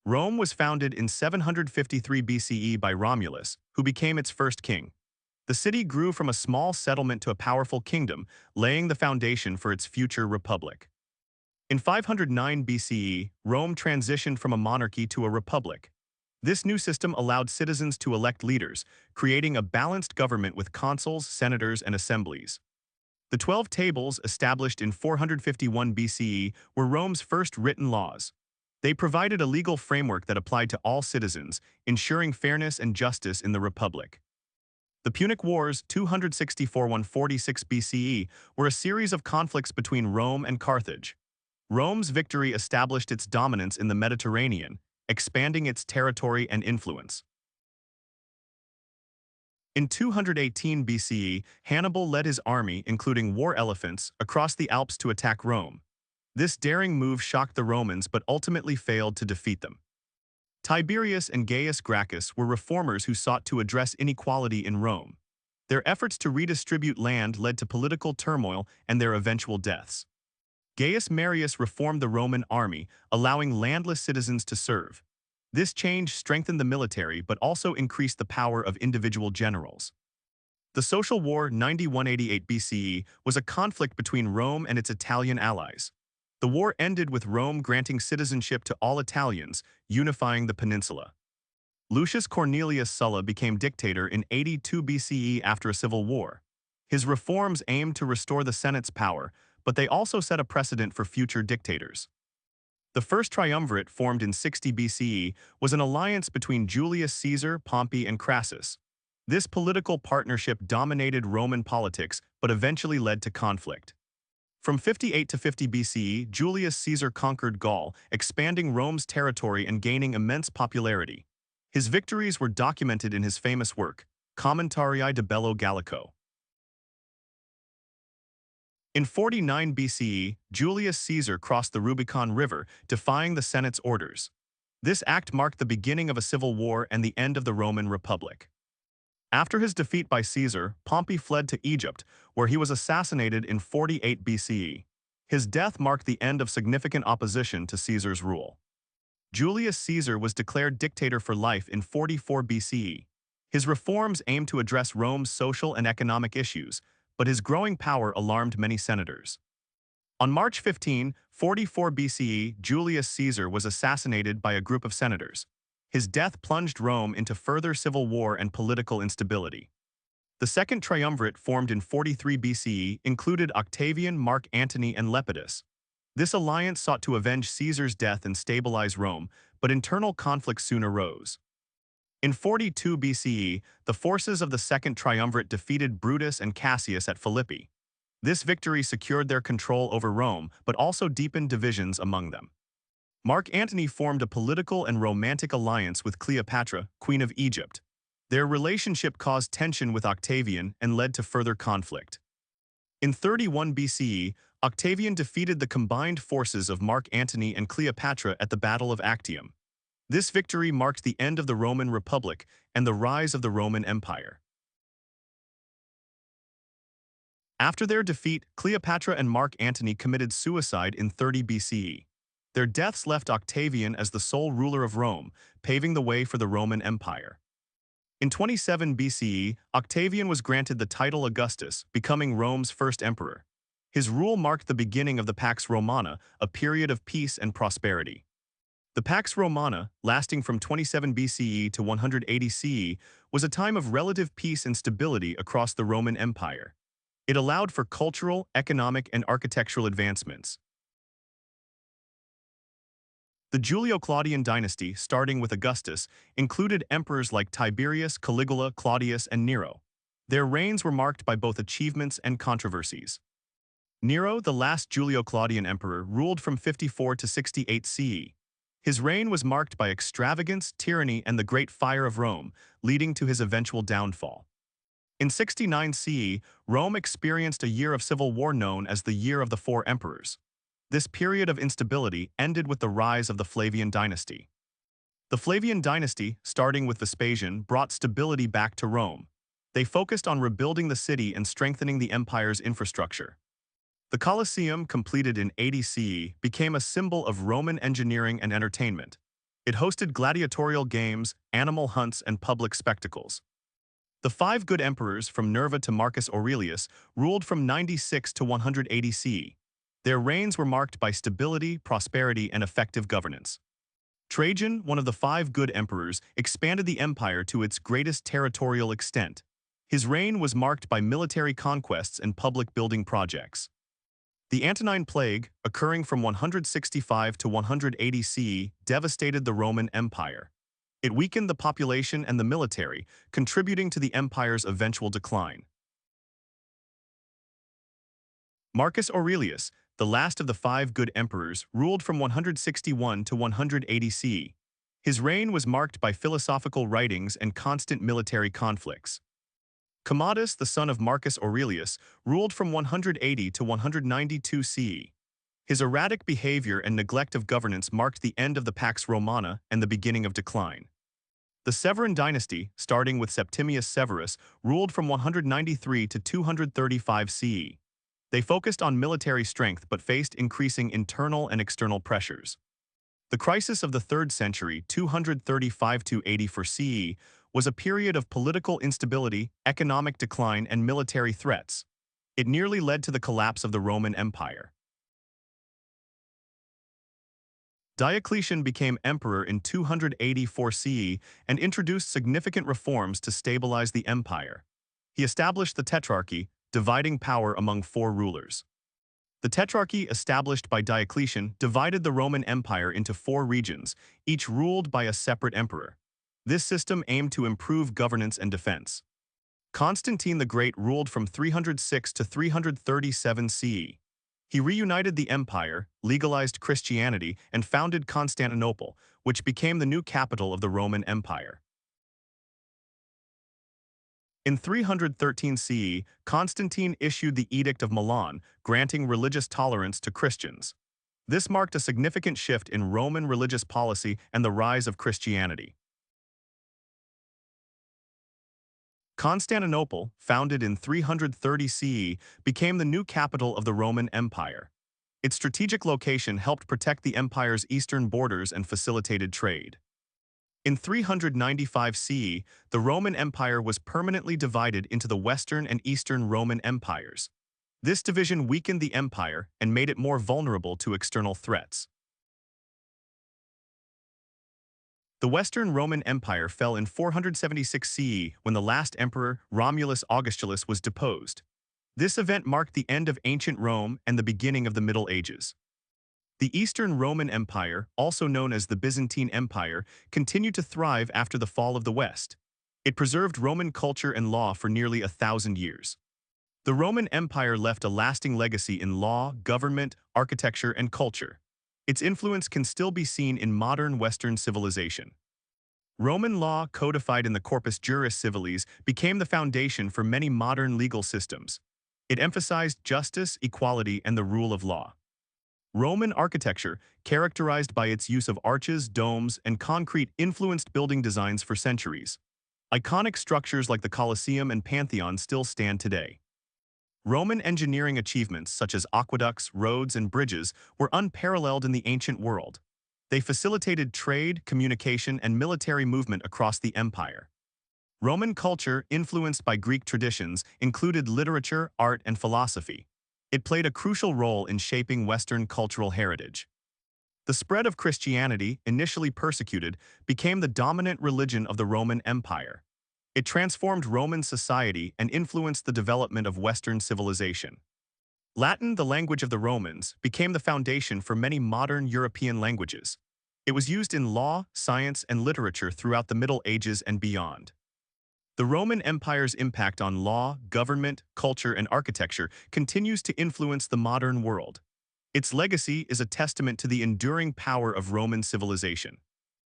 Rome was founded in 753 BCE by Romulus, who became its first king. The city grew from a small settlement to a powerful kingdom, laying the foundation for its future republic. In 509 BCE, Rome transitioned from a monarchy to a republic. This new system allowed citizens to elect leaders, creating a balanced government with consuls, senators, and assemblies. The 12 Tables, established in 451 BCE, were Rome's first written laws. They provided a legal framework that applied to all citizens, ensuring fairness and justice in the republic. The Punic Wars, 264–146 BCE, were a series of conflicts between Rome and Carthage. Rome's victory established its dominance in the Mediterranean, expanding its territory and influence. In 218 BCE, Hannibal led his army, including war elephants, across the Alps to attack Rome. This daring move shocked the Romans but ultimately failed to defeat them. Tiberius and Gaius Gracchus were reformers who sought to address inequality in Rome. Their efforts to redistribute land led to political turmoil and their eventual deaths. Gaius Marius reformed the Roman army, allowing landless citizens to serve. This change strengthened the military but also increased the power of individual generals. The Social War 91–88 BCE was a conflict between Rome and its Italian allies. The war ended with Rome granting citizenship to all Italians, unifying the peninsula. Lucius Cornelius Sulla became dictator in 82 BCE after a civil war. His reforms aimed to restore the Senate's power, but they also set a precedent for future dictators. The first triumvirate, formed in 60 BCE, was an alliance between Julius Caesar, Pompey, and Crassus. This political partnership dominated Roman politics but eventually led to conflict. From 58 to 50 BCE, Julius Caesar conquered Gaul, expanding Rome's territory and gaining immense popularity. His victories were documented in his famous work, Commentarii de Bello Gallico. In 49 BCE, Julius Caesar crossed the Rubicon River, defying the Senate's orders. This act marked the beginning of a civil war and the end of the Roman Republic. After his defeat by Caesar, Pompey fled to Egypt, where he was assassinated in 48 BCE. His death marked the end of significant opposition to Caesar's rule. Julius Caesar was declared dictator for life in 44 BCE. His reforms aimed to address Rome's social and economic issues, but his growing power alarmed many senators. On March 15, 44 BCE, Julius Caesar was assassinated by a group of senators. His death plunged Rome into further civil war and political instability. The second triumvirate, formed in 43 BCE, included Octavian, Mark Antony, and Lepidus. This alliance sought to avenge Caesar's death and stabilize Rome, but internal conflicts soon arose. In 42 BCE, the forces of the Second Triumvirate defeated Brutus and Cassius at Philippi. This victory secured their control over Rome, but also deepened divisions among them. Mark Antony formed a political and romantic alliance with Cleopatra, Queen of Egypt. Their relationship caused tension with Octavian and led to further conflict. In 31 BCE, Octavian defeated the combined forces of Mark Antony and Cleopatra at the Battle of Actium. This victory marked the end of the Roman Republic and the rise of the Roman Empire. After their defeat, Cleopatra and Mark Antony committed suicide in 30 BCE. Their deaths left Octavian as the sole ruler of Rome, paving the way for the Roman Empire. In 27 BCE, Octavian was granted the title Augustus, becoming Rome's first emperor. His rule marked the beginning of the Pax Romana, a period of peace and prosperity. The Pax Romana, lasting from 27 BCE to 180 CE, was a time of relative peace and stability across the Roman Empire. It allowed for cultural, economic, and architectural advancements. The Julio-Claudian dynasty, starting with Augustus, included emperors like Tiberius, Caligula, Claudius, and Nero. Their reigns were marked by both achievements and controversies. Nero, the last Julio-Claudian emperor, ruled from 54 to 68 CE. His reign was marked by extravagance, tyranny, and the Great Fire of Rome, leading to his eventual downfall. In 69 CE, Rome experienced a year of civil war known as the Year of the Four Emperors. This period of instability ended with the rise of the Flavian dynasty. The Flavian dynasty, starting with Vespasian, brought stability back to Rome. They focused on rebuilding the city and strengthening the empire's infrastructure. The Colosseum, completed in 80 CE, became a symbol of Roman engineering and entertainment. It hosted gladiatorial games, animal hunts, and public spectacles. The five good emperors from Nerva to Marcus Aurelius ruled from 96 to 180 CE. Their reigns were marked by stability, prosperity, and effective governance. Trajan, one of the five good emperors, expanded the empire to its greatest territorial extent. His reign was marked by military conquests and public building projects. The Antonine Plague, occurring from 165 to 180 CE, devastated the Roman Empire. It weakened the population and the military, contributing to the empire's eventual decline. Marcus Aurelius, the last of the five good emperors, ruled from 161 to 180 CE. His reign was marked by philosophical writings and constant military conflicts. Commodus, the son of Marcus Aurelius, ruled from 180 to 192 CE. His erratic behavior and neglect of governance marked the end of the Pax Romana and the beginning of decline. The Severan dynasty, starting with Septimius Severus, ruled from 193 to 235 CE. They focused on military strength but faced increasing internal and external pressures. The crisis of the 3rd century, 235 to 84 CE, was a period of political instability, economic decline, and military threats. It nearly led to the collapse of the Roman Empire. Diocletian became emperor in 284 CE and introduced significant reforms to stabilize the empire. He established the Tetrarchy, dividing power among 4 rulers. The Tetrarchy established by Diocletian divided the Roman Empire into 4 regions, each ruled by a separate emperor. This system aimed to improve governance and defense. Constantine the Great ruled from 306 to 337 CE. He reunited the empire, legalized Christianity, and founded Constantinople, which became the new capital of the Roman Empire. In 313 CE, Constantine issued the Edict of Milan, granting religious tolerance to Christians. This marked a significant shift in Roman religious policy and the rise of Christianity. Constantinople, founded in 330 CE, became the new capital of the Roman Empire. Its strategic location helped protect the empire's eastern borders and facilitated trade. In 395 CE, the Roman Empire was permanently divided into the Western and Eastern Roman empires. This division weakened the empire and made it more vulnerable to external threats. The Western Roman Empire fell in 476 CE when the last emperor, Romulus Augustulus, was deposed. This event marked the end of ancient Rome and the beginning of the Middle Ages. The Eastern Roman Empire, also known as the Byzantine Empire, continued to thrive after the fall of the West. It preserved Roman culture and law for nearly 1,000 years. The Roman Empire left a lasting legacy in law, government, architecture, and culture. Its influence can still be seen in modern Western civilization. Roman law, codified in the Corpus Juris Civilis, became the foundation for many modern legal systems. It emphasized justice, equality, and the rule of law. Roman architecture, characterized by its use of arches, domes, and concrete, influenced building designs for centuries. Iconic structures like the Colosseum and Pantheon still stand today. Roman engineering achievements such as aqueducts, roads, and bridges were unparalleled in the ancient world. They facilitated trade, communication, and military movement across the empire. Roman culture, influenced by Greek traditions, included literature, art, and philosophy. It played a crucial role in shaping Western cultural heritage. The spread of Christianity, initially persecuted, became the dominant religion of the Roman Empire. It transformed Roman society and influenced the development of Western civilization. Latin, the language of the Romans, became the foundation for many modern European languages. It was used in law, science, and literature throughout the Middle Ages and beyond. The Roman Empire's impact on law, government, culture, and architecture continues to influence the modern world. Its legacy is a testament to the enduring power of Roman civilization.